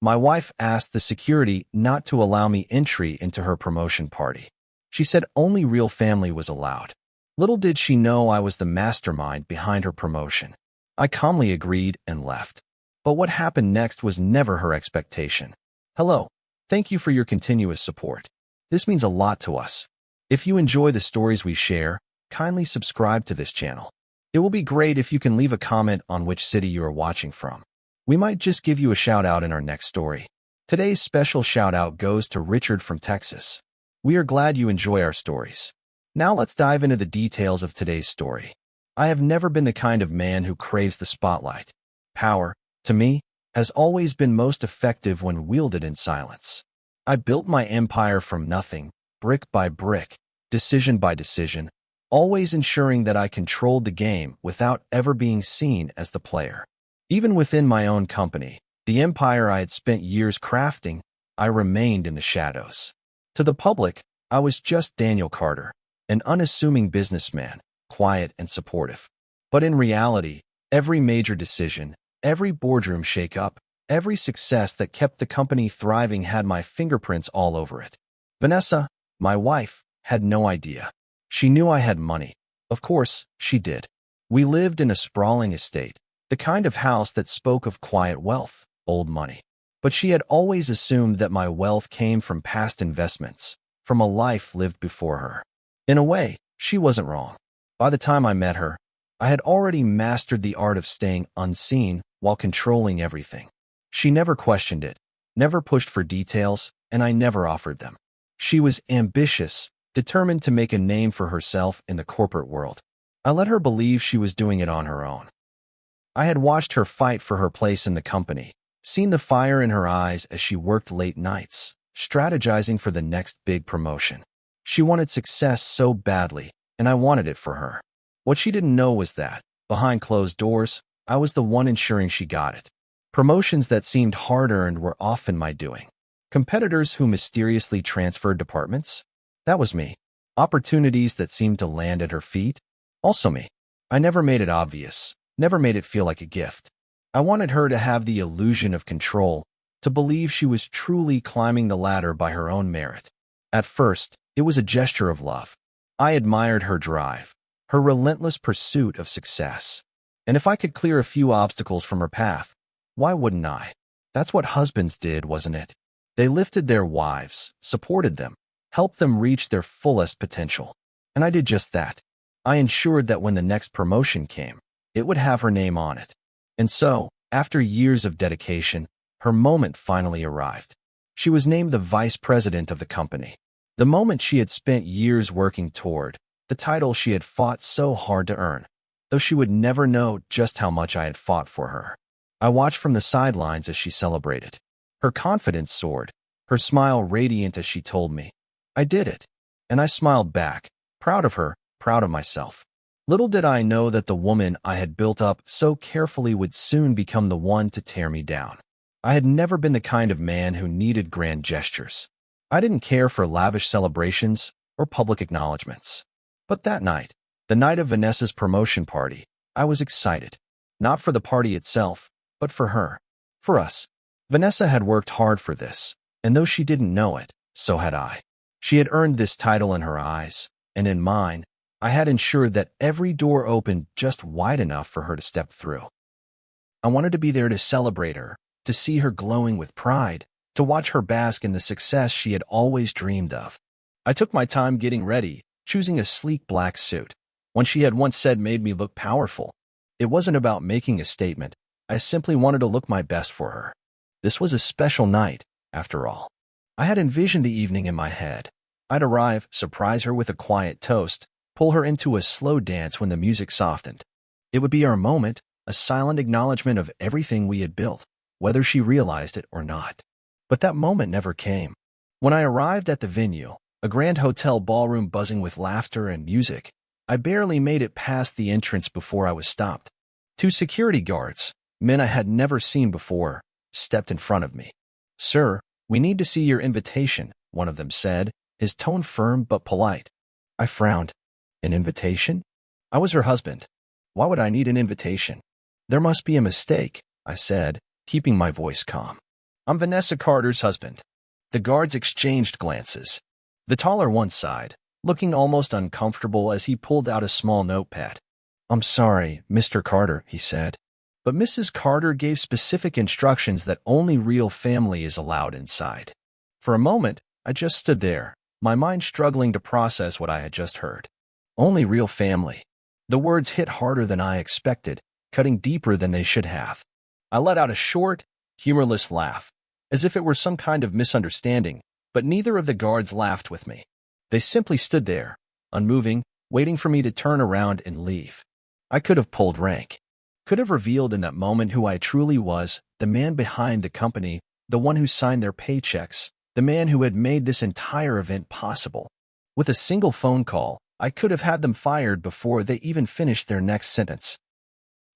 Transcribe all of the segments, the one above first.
My wife asked the security not to allow me entry into her promotion party. She said only real family was allowed. Little did she know I was the mastermind behind her promotion. I calmly agreed and left. But what happened next was never her expectation. Hello. Thank you for your continuous support. This means a lot to us. If you enjoy the stories we share, kindly subscribe to this channel. It will be great if you can leave a comment on which city you are watching from. We might just give you a shout out in our next story. Today's special shout out goes to Richard from Texas. We are glad you enjoy our stories. Now let's dive into the details of today's story. I have never been the kind of man who craves the spotlight. Power, to me, has always been most effective when wielded in silence. I built my empire from nothing, brick by brick, decision by decision, always ensuring that I controlled the game without ever being seen as the player. Even within my own company, the empire I had spent years crafting, I remained in the shadows. To the public, I was just Daniel Carter, an unassuming businessman, quiet and supportive. But in reality, every major decision, every boardroom shake-up, every success that kept the company thriving had my fingerprints all over it. Vanessa, my wife, had no idea. She knew I had money. Of course, she did. We lived in a sprawling estate, the kind of house that spoke of quiet wealth, old money. But she had always assumed that my wealth came from past investments, from a life lived before her. In a way, she wasn't wrong. By the time I met her, I had already mastered the art of staying unseen while controlling everything. She never questioned it, never pushed for details, and I never offered them. She was ambitious, determined to make a name for herself in the corporate world. I let her believe she was doing it on her own. I had watched her fight for her place in the company, seen the fire in her eyes as she worked late nights, strategizing for the next big promotion. She wanted success so badly, and I wanted it for her. What she didn't know was that, behind closed doors, I was the one ensuring she got it. Promotions that seemed hard-earned were often my doing. Competitors who mysteriously transferred departments? That was me. Opportunities that seemed to land at her feet? Also me. I never made it obvious, never made it feel like a gift. I wanted her to have the illusion of control, to believe she was truly climbing the ladder by her own merit. At first, it was a gesture of love. I admired her drive, her relentless pursuit of success. And if I could clear a few obstacles from her path, why wouldn't I? That's what husbands did, wasn't it? They lifted their wives, supported them, helped them reach their fullest potential. And I did just that. I ensured that when the next promotion came, it would have her name on it. And so, after years of dedication, her moment finally arrived. She was named the vice president of the company. The moment she had spent years working toward, the title she had fought so hard to earn, though she would never know just how much I had fought for her. I watched from the sidelines as she celebrated. Her confidence soared, her smile radiant as she told me, "I did it." And I smiled back, proud of her, proud of myself. Little did I know that the woman I had built up so carefully would soon become the one to tear me down. I had never been the kind of man who needed grand gestures. I didn't care for lavish celebrations or public acknowledgments. But that night, the night of Vanessa's promotion party, I was excited. Not for the party itself, but for her. For us. Vanessa had worked hard for this, and though she didn't know it, so had I. She had earned this title in her eyes, and in mine, I had ensured that every door opened just wide enough for her to step through. I wanted to be there to celebrate her, to see her glowing with pride, to watch her bask in the success she had always dreamed of. I took my time getting ready, choosing a sleek black suit. One she had once said made me look powerful. It wasn't about making a statement. I simply wanted to look my best for her. This was a special night, after all. I had envisioned the evening in my head. I'd arrive, surprise her with a quiet toast, pull her into a slow dance when the music softened. It would be our moment, a silent acknowledgement of everything we had built, whether she realized it or not. But that moment never came. When I arrived at the venue, a grand hotel ballroom buzzing with laughter and music, I barely made it past the entrance before I was stopped. Two security guards, men I had never seen before, stepped in front of me. "Sir, we need to see your invitation," one of them said, his tone firm but polite. I frowned. An invitation? I was her husband. Why would I need an invitation? "There must be a mistake," I said, keeping my voice calm. I'm Vanessa Carter's husband. The guards exchanged glances. The taller one sighed, looking almost uncomfortable as he pulled out a small notepad. I'm sorry, Mr. Carter, he said. But Mrs. Carter gave specific instructions that only real family is allowed inside. For a moment, I just stood there, my mind struggling to process what I had just heard. Only real family. The words hit harder than I expected, cutting deeper than they should have. I let out a short, humorless laugh, as if it were some kind of misunderstanding, but neither of the guards laughed with me. They simply stood there, unmoving, waiting for me to turn around and leave. I could have pulled rank. Could have revealed in that moment who I truly was, the man behind the company, the one who signed their paychecks, the man who had made this entire event possible. With a single phone call, I could have had them fired before they even finished their next sentence.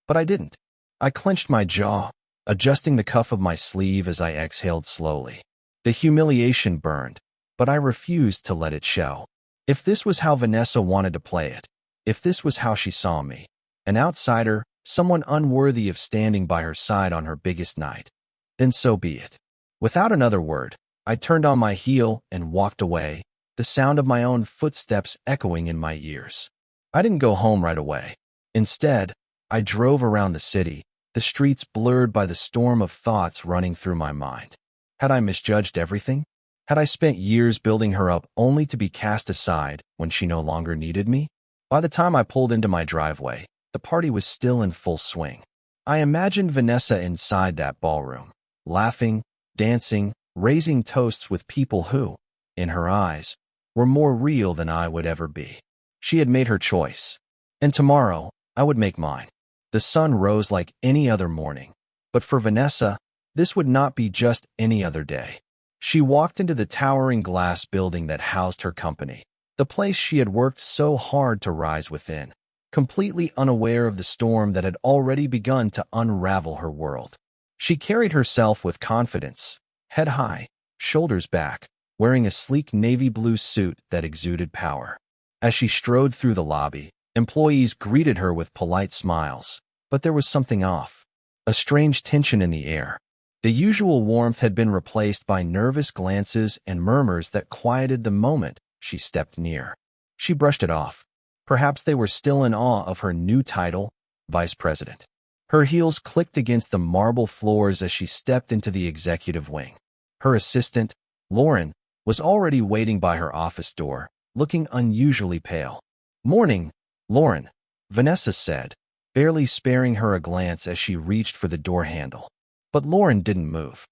But I didn't. I clenched my jaw, adjusting the cuff of my sleeve as I exhaled slowly. The humiliation burned, but I refused to let it show. If this was how Vanessa wanted to play it, if this was how she saw me, an outsider, someone unworthy of standing by her side on her biggest night, then so be it. Without another word, I turned on my heel and walked away, the sound of my own footsteps echoing in my ears. I didn't go home right away. Instead, I drove around the city, the streets blurred by the storm of thoughts running through my mind. Had I misjudged everything? Had I spent years building her up only to be cast aside when she no longer needed me? By the time I pulled into my driveway, the party was still in full swing. I imagined Vanessa inside that ballroom, laughing, dancing, raising toasts with people who, in her eyes, were more real than I would ever be. She had made her choice, and tomorrow I would make mine. The sun rose like any other morning, but for Vanessa, this would not be just any other day. She walked into the towering glass building that housed her company, the place she had worked so hard to rise within, completely unaware of the storm that had already begun to unravel her world. She carried herself with confidence, head high, shoulders back, wearing a sleek navy blue suit that exuded power. As she strode through the lobby, employees greeted her with polite smiles, but there was something off, a strange tension in the air. The usual warmth had been replaced by nervous glances and murmurs that quieted the moment she stepped near. She brushed it off. Perhaps they were still in awe of her new title, Vice President. Her heels clicked against the marble floors as she stepped into the executive wing. Her assistant, Lauren, was already waiting by her office door, looking unusually pale. "Morning, Lauren," Vanessa said, barely sparing her a glance as she reached for the door handle. But Lauren didn't move.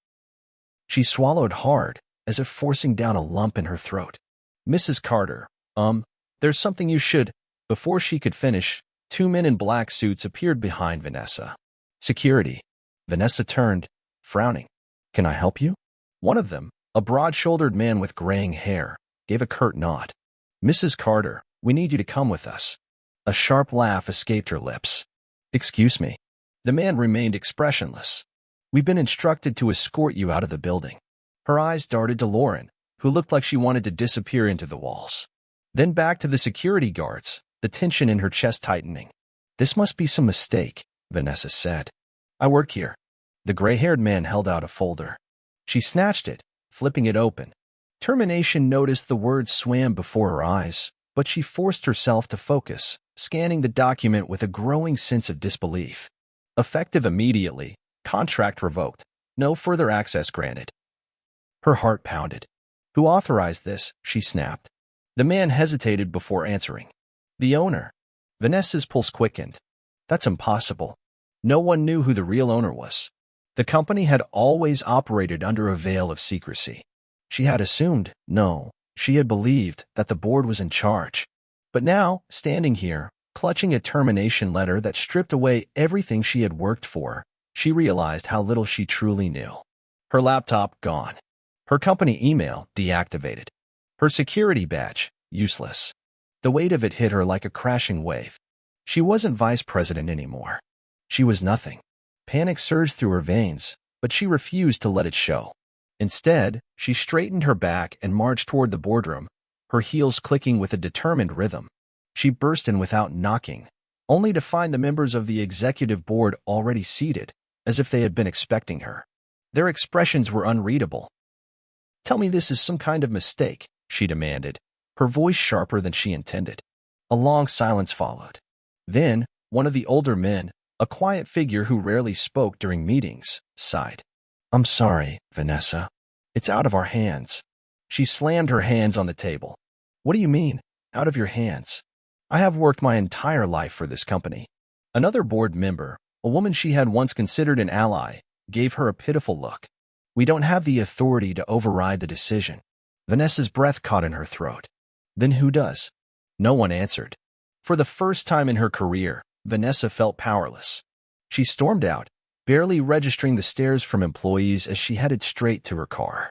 She swallowed hard, as if forcing down a lump in her throat. "Mrs. Carter, there's something you should—" Before she could finish, two men in black suits appeared behind Vanessa. "Security." Vanessa turned, frowning. "Can I help you?" One of them, a broad-shouldered man with graying hair, gave a curt nod. "Mrs. Carter, we need you to come with us." A sharp laugh escaped her lips. "Excuse me." The man remained expressionless. "We've been instructed to escort you out of the building." Her eyes darted to Lauren, who looked like she wanted to disappear into the walls. Then back to the security guards, the tension in her chest tightening. "This must be some mistake," Vanessa said. "I work here." The gray-haired man held out a folder. She snatched it, flipping it open. Termination noticed the words swam before her eyes, but she forced herself to focus, scanning the document with a growing sense of disbelief. Effective immediately. Contract revoked. No further access granted. Her heart pounded. "Who authorized this?" she snapped. The man hesitated before answering. "The owner." Vanessa's pulse quickened. "That's impossible." No one knew who the real owner was. The company had always operated under a veil of secrecy. She had assumed, no, she had believed that the board was in charge. But now, standing here, clutching a termination letter that stripped away everything she had worked for, she realized how little she truly knew. Her laptop gone. Her company email deactivated. Her security badge useless. The weight of it hit her like a crashing wave. She wasn't vice president anymore. She was nothing. Panic surged through her veins, but she refused to let it show. Instead, she straightened her back and marched toward the boardroom, her heels clicking with a determined rhythm. She burst in without knocking, only to find the members of the executive board already seated, as if they had been expecting her. Their expressions were unreadable. "Tell me this is some kind of mistake," she demanded, her voice sharper than she intended. A long silence followed. Then, one of the older men, a quiet figure who rarely spoke during meetings, sighed. "I'm sorry, Vanessa. It's out of our hands." She slammed her hands on the table. "What do you mean, out of your hands? I have worked my entire life for this company." Another board member, a woman she had once considered an ally, gave her a pitiful look. "We don't have the authority to override the decision." Vanessa's breath caught in her throat. "Then who does?" No one answered. For the first time in her career, Vanessa felt powerless. She stormed out, barely registering the stares from employees as she headed straight to her car.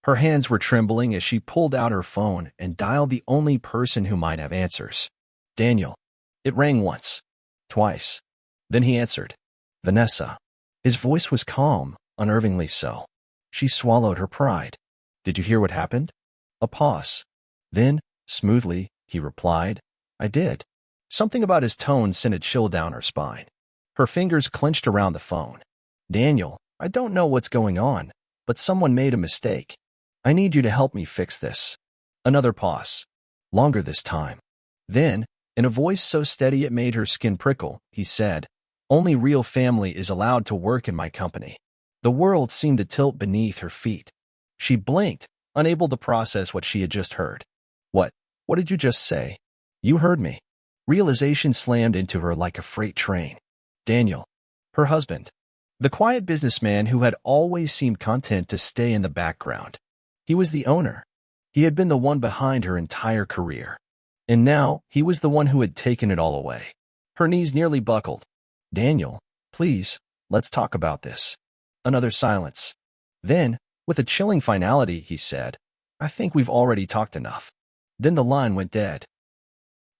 Her hands were trembling as she pulled out her phone and dialed the only person who might have answers. Daniel. It rang once, twice. Then he answered. "Vanessa." His voice was calm, unnervingly so. She swallowed her pride. "Did you hear what happened?" A pause. Then, smoothly, he replied, "I did." Something about his tone sent a chill down her spine. Her fingers clenched around the phone. "Daniel, I don't know what's going on, but someone made a mistake. I need you to help me fix this." Another pause. Longer this time. Then, in a voice so steady it made her skin prickle, he said, "Only real family is allowed to work in my company." The world seemed to tilt beneath her feet. She blinked, unable to process what she had just heard. What did you just say?" "You heard me." Realization slammed into her like a freight train. Daniel, her husband, the quiet businessman who had always seemed content to stay in the background. He was the owner. He had been the one behind her entire career. And now, he was the one who had taken it all away. Her knees nearly buckled. "Daniel, please, let's talk about this." Another silence. Then, with a chilling finality, he said, "I think we've already talked enough." Then the line went dead.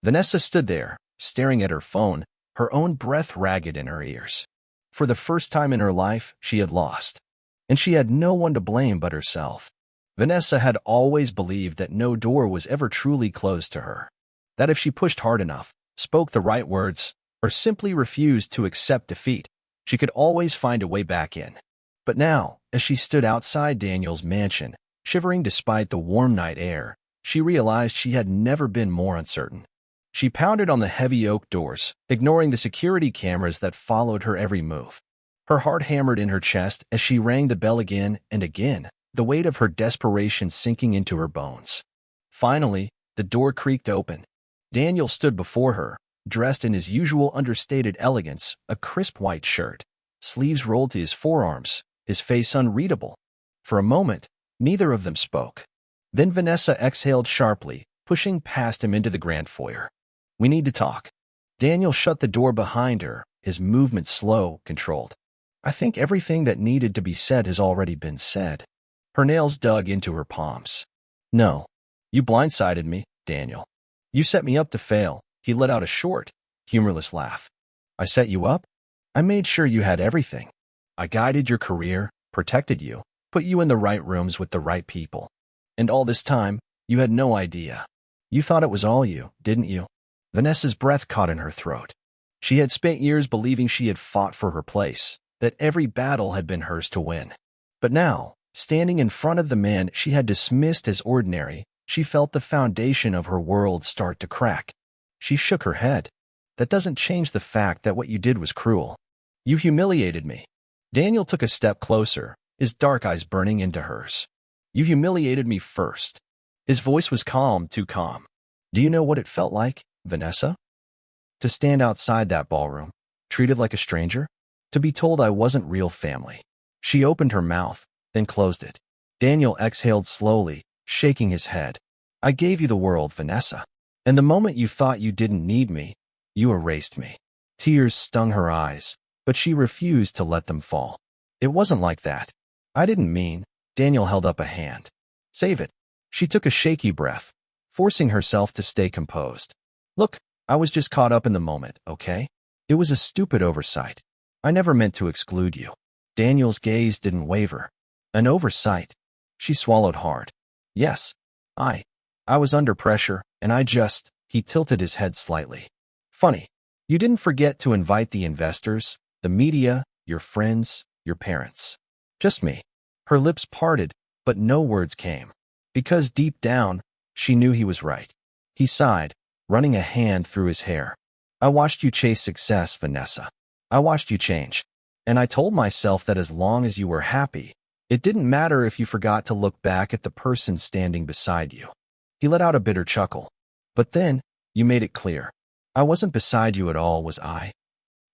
Vanessa stood there, staring at her phone, her own breath ragged in her ears. For the first time in her life, she had lost. And she had no one to blame but herself. Vanessa had always believed that no door was ever truly closed to her. That if she pushed hard enough, spoke the right words, or simply refused to accept defeat, she could always find a way back in. But now, as she stood outside Daniel's mansion, shivering despite the warm night air, she realized she had never been more uncertain. She pounded on the heavy oak doors, ignoring the security cameras that followed her every move. Her heart hammered in her chest as she rang the bell again and again, the weight of her desperation sinking into her bones. Finally, the door creaked open. Daniel stood before her, dressed in his usual understated elegance, a crisp white shirt, sleeves rolled to his forearms, his face unreadable. For a moment, neither of them spoke. Then Vanessa exhaled sharply, pushing past him into the grand foyer. "We need to talk." Daniel shut the door behind her, his movements slow, controlled. "I think everything that needed to be said has already been said." Her nails dug into her palms. "No. You blindsided me, Daniel. You set me up to fail." He let out a short, humorless laugh. "I set you up? I made sure you had everything. I guided your career, protected you, put you in the right rooms with the right people. And all this time, you had no idea. You thought it was all you, didn't you?" Vanessa's breath caught in her throat. She had spent years believing she had fought for her place, that every battle had been hers to win. But now, standing in front of the man she had dismissed as ordinary, she felt the foundation of her world start to crack. She shook her head. "That doesn't change the fact that what you did was cruel. You humiliated me." Daniel took a step closer, his dark eyes burning into hers. "You humiliated me first." His voice was calm, too calm. "Do you know what it felt like, Vanessa? To stand outside that ballroom, treated like a stranger? To be told I wasn't real family." She opened her mouth, then closed it. Daniel exhaled slowly, shaking his head. "I gave you the world, Vanessa. And the moment you thought you didn't need me, you erased me." Tears stung her eyes, but she refused to let them fall. "It wasn't like that. I didn't mean." Daniel held up a hand. "Save it." She took a shaky breath, forcing herself to stay composed. "Look, I was just caught up in the moment, okay? It was a stupid oversight. I never meant to exclude you." Daniel's gaze didn't waver. "An oversight?" She swallowed hard. "Yes, I was under pressure, and He tilted his head slightly. "Funny. You didn't forget to invite the investors, the media, your friends, your parents. Just me." Her lips parted, but no words came. Because deep down, she knew he was right. He sighed, running a hand through his hair. I watched you chase success, Vanessa. I watched you change. And I told myself that as long as you were happy, it didn't matter if you forgot to look back at the person standing beside you. He let out a bitter chuckle. But then, you made it clear. I wasn't beside you at all, was I?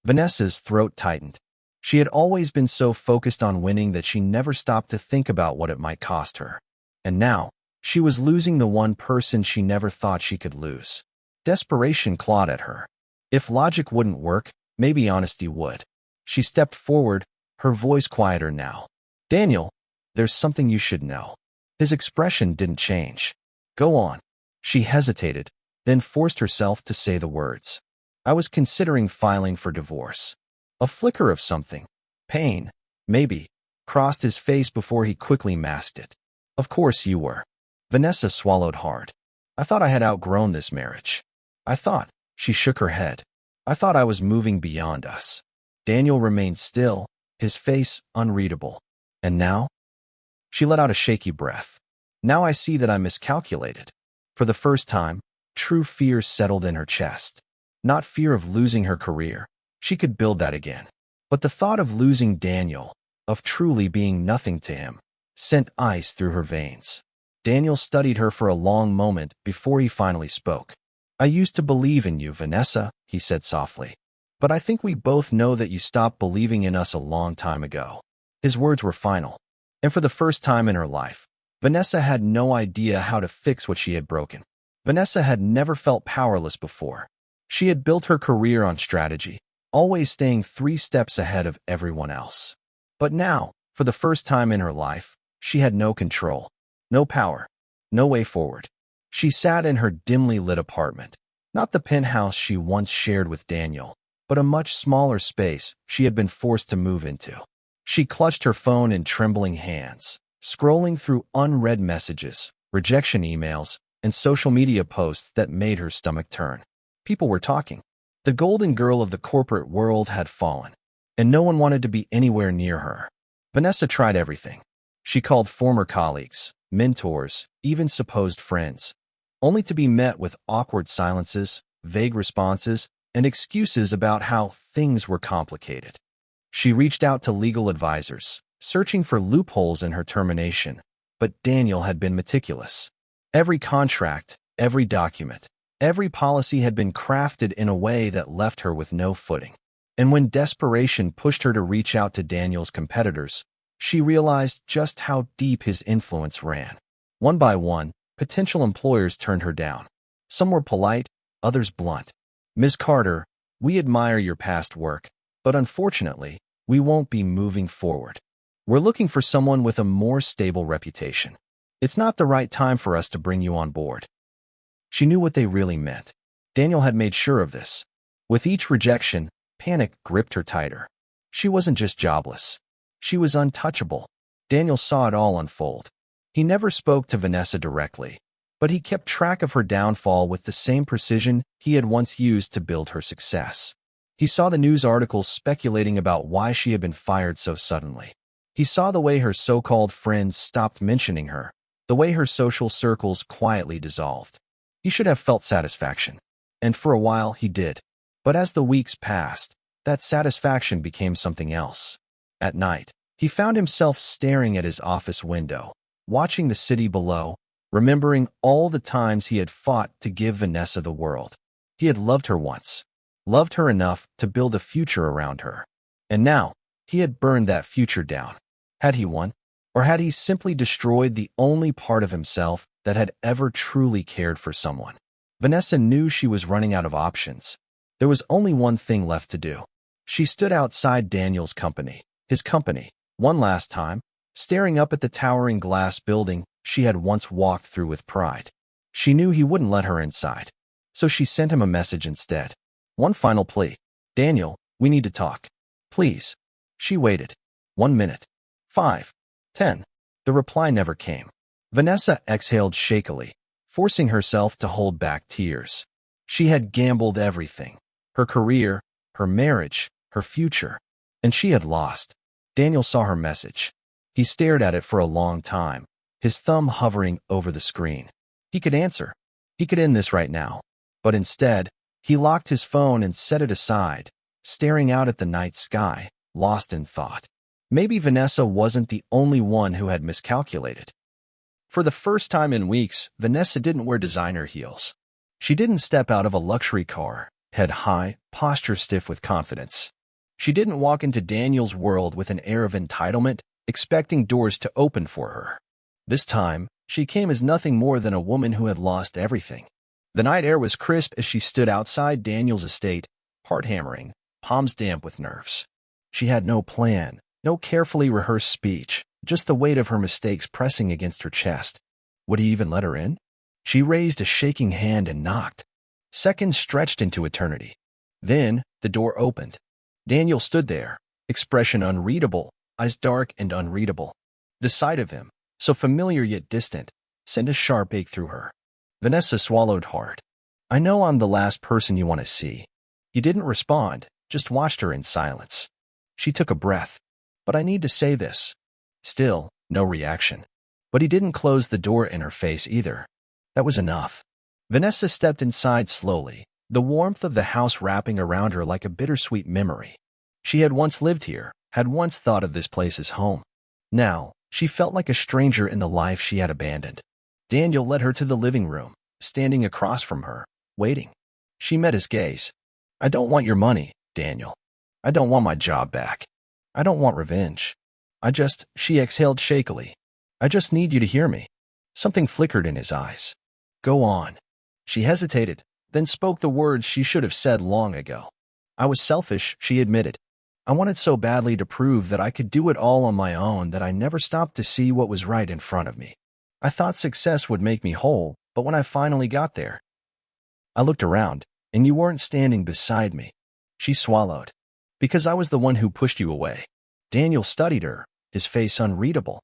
Vanessa's throat tightened. She had always been so focused on winning that she never stopped to think about what it might cost her. And now, she was losing the one person she never thought she could lose. Desperation clawed at her. If logic wouldn't work, maybe honesty would. She stepped forward, her voice quieter now. Daniel, there's something you should know. His expression didn't change. Go on. She hesitated, then forced herself to say the words. I was considering filing for divorce. A flicker of something, pain, maybe, crossed his face before he quickly masked it. Of course you were. Vanessa swallowed hard. I thought I had outgrown this marriage. I thought, she shook her head. I thought I was moving beyond us. Daniel remained still, his face unreadable. And now? She let out a shaky breath. Now I see that I miscalculated. For the first time, true fear settled in her chest. Not fear of losing her career. She could build that again. But the thought of losing Daniel, of truly being nothing to him, sent ice through her veins. Daniel studied her for a long moment before he finally spoke. I used to believe in you, Vanessa, he said softly. But I think we both know that you stopped believing in us a long time ago. His words were final. And for the first time in her life, Vanessa had no idea how to fix what she had broken. Vanessa had never felt powerless before. She had built her career on strategy, always staying 3 steps ahead of everyone else. But now, for the first time in her life, she had no control, no power, no way forward. She sat in her dimly lit apartment, not the penthouse she once shared with Daniel, but a much smaller space she had been forced to move into. She clutched her phone in trembling hands, scrolling through unread messages, rejection emails, and social media posts that made her stomach turn. People were talking. The golden girl of the corporate world had fallen, and no one wanted to be anywhere near her. Vanessa tried everything. She called former colleagues, mentors, even supposed friends, only to be met with awkward silences, vague responses, and excuses about how things were complicated. She reached out to legal advisors, searching for loopholes in her termination, but Daniel had been meticulous. Every contract, every document, every policy had been crafted in a way that left her with no footing. And when desperation pushed her to reach out to Daniel's competitors, she realized just how deep his influence ran. One by one, potential employers turned her down. Some were polite, others blunt. Ms. Carter, we admire your past work, but unfortunately, we won't be moving forward. We're looking for someone with a more stable reputation. It's not the right time for us to bring you on board. She knew what they really meant. Daniel had made sure of this. With each rejection, panic gripped her tighter. She wasn't just jobless. She was untouchable. Daniel saw it all unfold. He never spoke to Vanessa directly, but he kept track of her downfall with the same precision he had once used to build her success. He saw the news articles speculating about why she had been fired so suddenly. He saw the way her so-called friends stopped mentioning her, the way her social circles quietly dissolved. He should have felt satisfaction, and for a while he did. But as the weeks passed, that satisfaction became something else. At night, he found himself staring at his office window, watching the city below, remembering all the times he had fought to give Vanessa the world. He had loved her once, loved her enough to build a future around her. And now, he had burned that future down. Had he won? Or had he simply destroyed the only part of himself that had ever truly cared for someone? Vanessa knew she was running out of options. There was only one thing left to do. She stood outside Daniel's company, his company, one last time, staring up at the towering glass building she had once walked through with pride. She knew he wouldn't let her inside, so she sent him a message instead. One final plea. Daniel, we need to talk. Please. She waited. 1 minute. 5. 10. The reply never came. Vanessa exhaled shakily, forcing herself to hold back tears. She had gambled everything. Her career, her marriage, her future. And she had lost. Daniel saw her message. He stared at it for a long time, his thumb hovering over the screen. He could answer. He could end this right now. But instead, he locked his phone and set it aside, staring out at the night sky, lost in thought. Maybe Vanessa wasn't the only one who had miscalculated. For the first time in weeks, Vanessa didn't wear designer heels. She didn't step out of a luxury car, head high, posture stiff with confidence. She didn't walk into Daniel's world with an air of entitlement, expecting doors to open for her. This time, she came as nothing more than a woman who had lost everything. The night air was crisp as she stood outside Daniel's estate, heart hammering, palms damp with nerves. She had no plan, no carefully rehearsed speech, just the weight of her mistakes pressing against her chest. Would he even let her in? She raised a shaking hand and knocked. Seconds stretched into eternity. Then, the door opened. Daniel stood there, expression unreadable, eyes dark and unreadable. The sight of him, so familiar yet distant, sent a sharp ache through her. Vanessa swallowed hard. I know I'm the last person you want to see. He didn't respond, just watched her in silence. She took a breath. But I need to say this. Still, no reaction. But he didn't close the door in her face either. That was enough. Vanessa stepped inside slowly, the warmth of the house wrapping around her like a bittersweet memory. She had once lived here, had once thought of this place as home. Now, she felt like a stranger in the life she had abandoned. Daniel led her to the living room, standing across from her, waiting. She met his gaze. I don't want your money, Daniel. I don't want my job back. I don't want revenge. She exhaled shakily. I just need you to hear me. Something flickered in his eyes. Go on. She hesitated, then spoke the words she should have said long ago. I was selfish, she admitted. I wanted so badly to prove that I could do it all on my own that I never stopped to see what was right in front of me. I thought success would make me whole, but when I finally got there, I looked around, and you weren't standing beside me. She swallowed. Because I was the one who pushed you away. Daniel studied her, his face unreadable.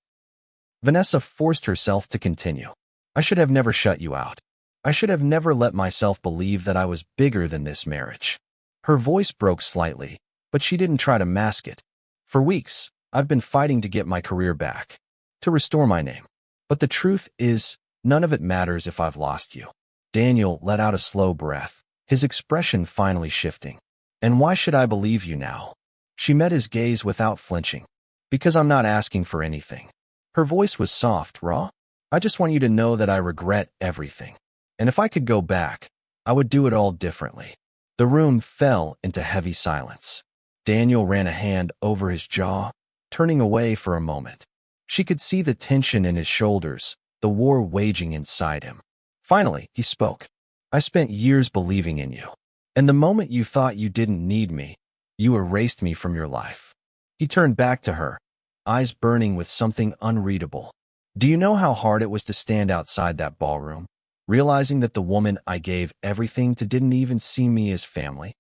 Vanessa forced herself to continue. I should have never shut you out. I should have never let myself believe that I was bigger than this marriage. Her voice broke slightly, but she didn't try to mask it. For weeks, I've been fighting to get my career back, to restore my name. But the truth is, none of it matters if I've lost you. Daniel let out a slow breath, his expression finally shifting. And why should I believe you now? She met his gaze without flinching. Because I'm not asking for anything. Her voice was soft, raw. I just want you to know that I regret everything. And if I could go back, I would do it all differently. The room fell into heavy silence. Daniel ran a hand over his jaw, turning away for a moment. She could see the tension in his shoulders, the war waging inside him. Finally, he spoke. I spent years believing in you. And the moment you thought you didn't need me, you erased me from your life. He turned back to her, eyes burning with something unreadable. Do you know how hard it was to stand outside that ballroom, realizing that the woman I gave everything to didn't even see me as family?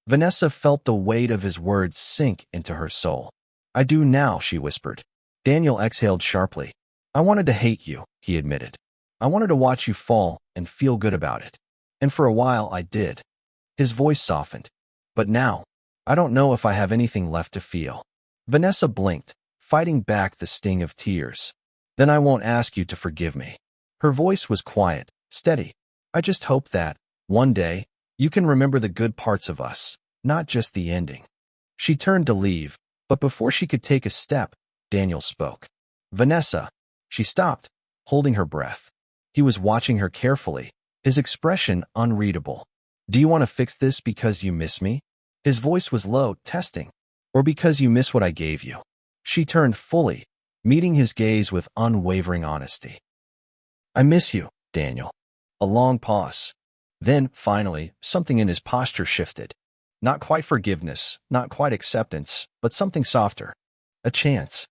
Vanessa felt the weight of his words sink into her soul. I do now, she whispered. Daniel exhaled sharply. I wanted to hate you, he admitted. I wanted to watch you fall and feel good about it. And for a while I did. His voice softened. But now, I don't know if I have anything left to feel. Vanessa blinked, fighting back the sting of tears. Then I won't ask you to forgive me. Her voice was quiet, steady. I just hope that, one day, you can remember the good parts of us, not just the ending. She turned to leave, but before she could take a step, Daniel spoke. Vanessa. She stopped, holding her breath. He was watching her carefully, his expression unreadable. Do you want to fix this because you miss me? His voice was low, testing. Or because you miss what I gave you? She turned fully, meeting his gaze with unwavering honesty. I miss you, Daniel. A long pause. Then, finally, something in his posture shifted. Not quite forgiveness, not quite acceptance, but something softer. A chance.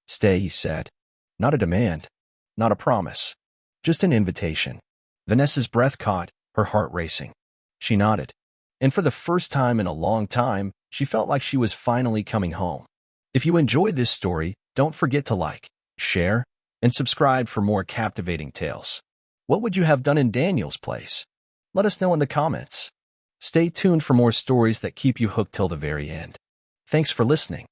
Stay, he said. Not a demand. Not a promise. Just an invitation. Vanessa's breath caught, her heart racing. She nodded. And for the first time in a long time, she felt like she was finally coming home. If you enjoyed this story, don't forget to like, share, and subscribe for more captivating tales. What would you have done in Daniel's place? Let us know in the comments. Stay tuned for more stories that keep you hooked till the very end. Thanks for listening.